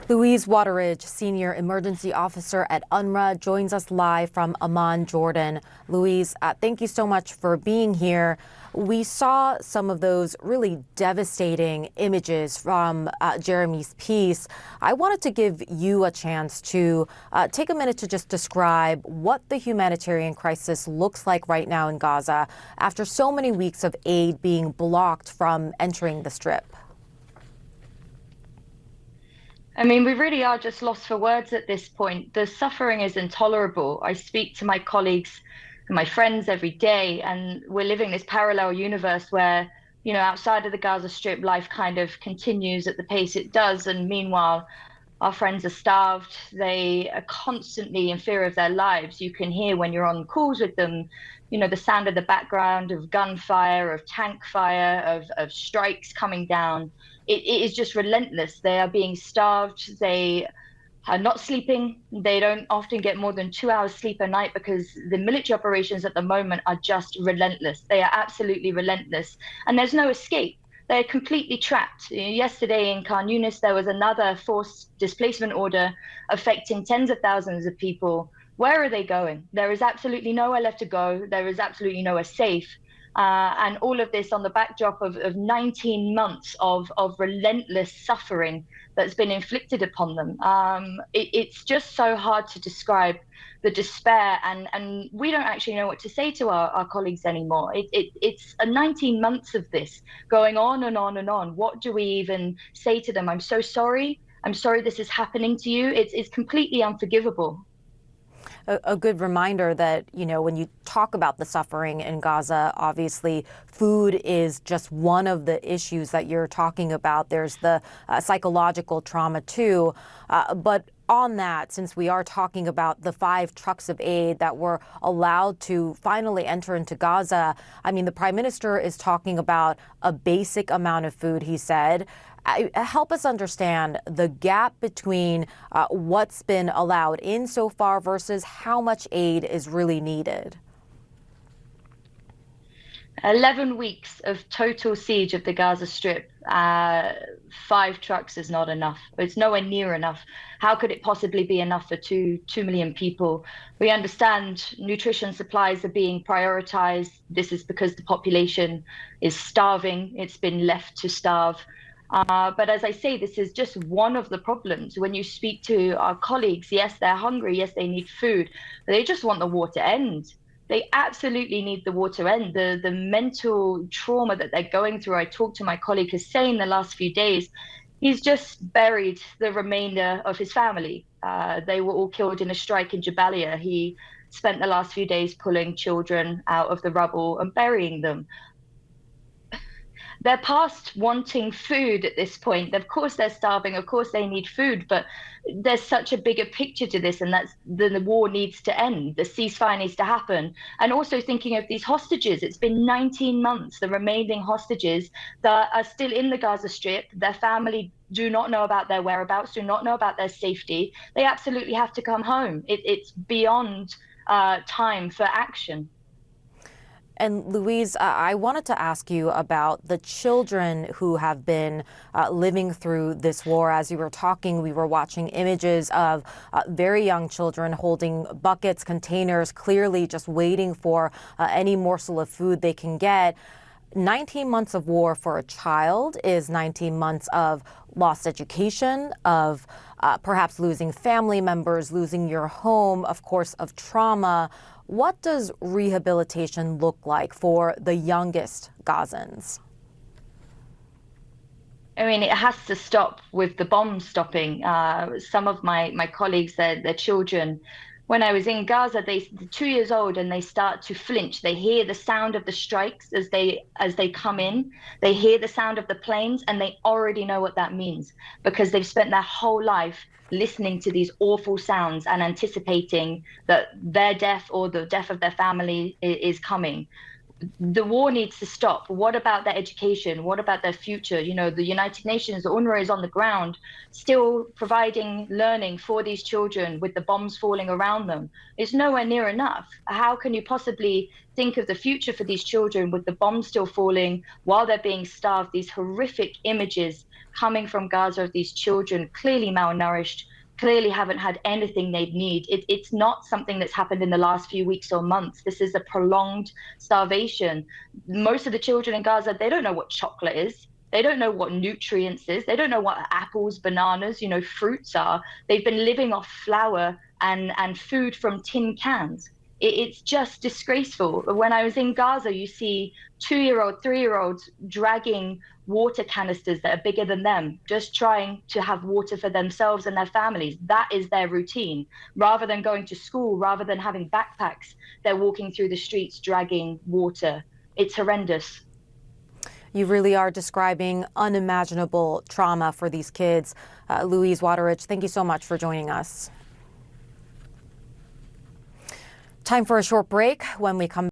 Louise Wateridge, Senior Emergency Officer at UNRWA, joins us live from Amman, Jordan. Louise, thank you so much for being here. We saw some of those really devastating images from Jeremy's piece. I wanted to give you a chance to take a minute to just describe what the humanitarian crisis looks like right now in Gaza after so many weeks of aid being blocked from entering the Strip. I mean, we really are just lost for words at this point. The suffering is intolerable. I speak to my colleagues and my friends every day, and we're living this parallel universe where, outside of the Gaza Strip, life kind of continues at the pace it does. And meanwhile, our friends are starved. They are constantly in fear of their lives. You can hear when you're on calls with them, the sound of the background of gunfire, of tank fire, of strikes coming down. It is just relentless. They are being starved. They are not sleeping. They don't often get more than 2 hours sleep a night because the military operations at the moment are just relentless. They are absolutely relentless. And there's no escape. They're completely trapped. Yesterday in Khan Yunis, there was another forced displacement order affecting tens of thousands of people. Where are they going? There is absolutely nowhere left to go. There is absolutely nowhere safe. And all of this on the backdrop of 19 months of relentless suffering that's been inflicted upon them. It's just so hard to describe the despair, and we don't actually know what to say to our colleagues anymore. It's 19 months of this going on and on and on. What do we even say to them? I'm so sorry. I'm sorry this is happening to you. It's completely unforgivable. A good reminder that, when you talk about the suffering in Gaza, obviously food is just one of the issues that you're talking about. There's the psychological trauma too. But on that, since we are talking about the 5 trucks of aid that were allowed to finally enter into Gaza, I mean, the Prime Minister is talking about a basic amount of food, he said. Help us understand the gap between what's been allowed in so far versus how much aid is really needed. 11 weeks of total siege of the Gaza Strip. 5 trucks is not enough. It's nowhere near enough. How could it possibly be enough for 2 million people? We understand nutrition supplies are being prioritized. This is because the population is starving. It's been left to starve. But as I say, this is just one of the problems. When you speak to our colleagues, yes, they're hungry. Yes, they need food. But they just want the war to end. They absolutely need the war to end. The mental trauma that they're going through. I talked to my colleague Hussein the last few days. He's just buried the remainder of his family. They were all killed in a strike in Jabalia. He spent the last few days pulling children out of the rubble and burying them. They're past wanting food at this point. Of course they're starving, of course they need food, but there's such a bigger picture to this, and that's the war needs to end. The ceasefire needs to happen. And also thinking of these hostages. It's been 19 months, the remaining hostages that are still in the Gaza Strip. Their family do not know about their whereabouts, do not know about their safety. They absolutely have to come home. It's beyond time for action. And Louise, I wanted to ask you about the children who have been living through this war. As you were talking, we were watching images of very young children holding buckets, containers, clearly just waiting for any morsel of food they can get. 19 months of war for a child is 19 months of lost education, of perhaps losing family members, losing your home, of course, of trauma. What does rehabilitation look like for the youngest Gazans? I mean, it has to stop with the bomb stopping. Some of my colleagues, their children, when I was in Gaza, they're 2 years old and they start to flinch. They hear the sound of the strikes as they come in. They hear the sound of the planes, and they already know what that means because they've spent their whole life listening to these awful sounds and anticipating that their death or the death of their family is coming. the war needs to stop. What about their education? What about their future? You know, the United Nations, the UNRWA is on the ground, still providing learning for these children with the bombs falling around them. It's nowhere near enough. How can you possibly think of the future for these children with the bombs still falling while they're being starved? These horrific images coming from Gaza of these children clearly malnourished, clearly haven't had anything they'd need. It's not something that's happened in the last few weeks or months. This is a prolonged starvation. Most of the children in Gaza, they don't know what chocolate is. They don't know what nutrients is. They don't know what apples, bananas, you know, fruits are. They've been living off flour and food from tin cans. It's just disgraceful. When I was in Gaza, you see 2-year-old, 3-year-olds dragging water canisters that are bigger than them, just trying to have water for themselves and their families. That is their routine. Rather than going to school, rather than having backpacks, they're walking through the streets dragging water. It's horrendous. You really are describing unimaginable trauma for these kids. Louise Wateridge, thank you so much for joining us. Time for a short break. When we come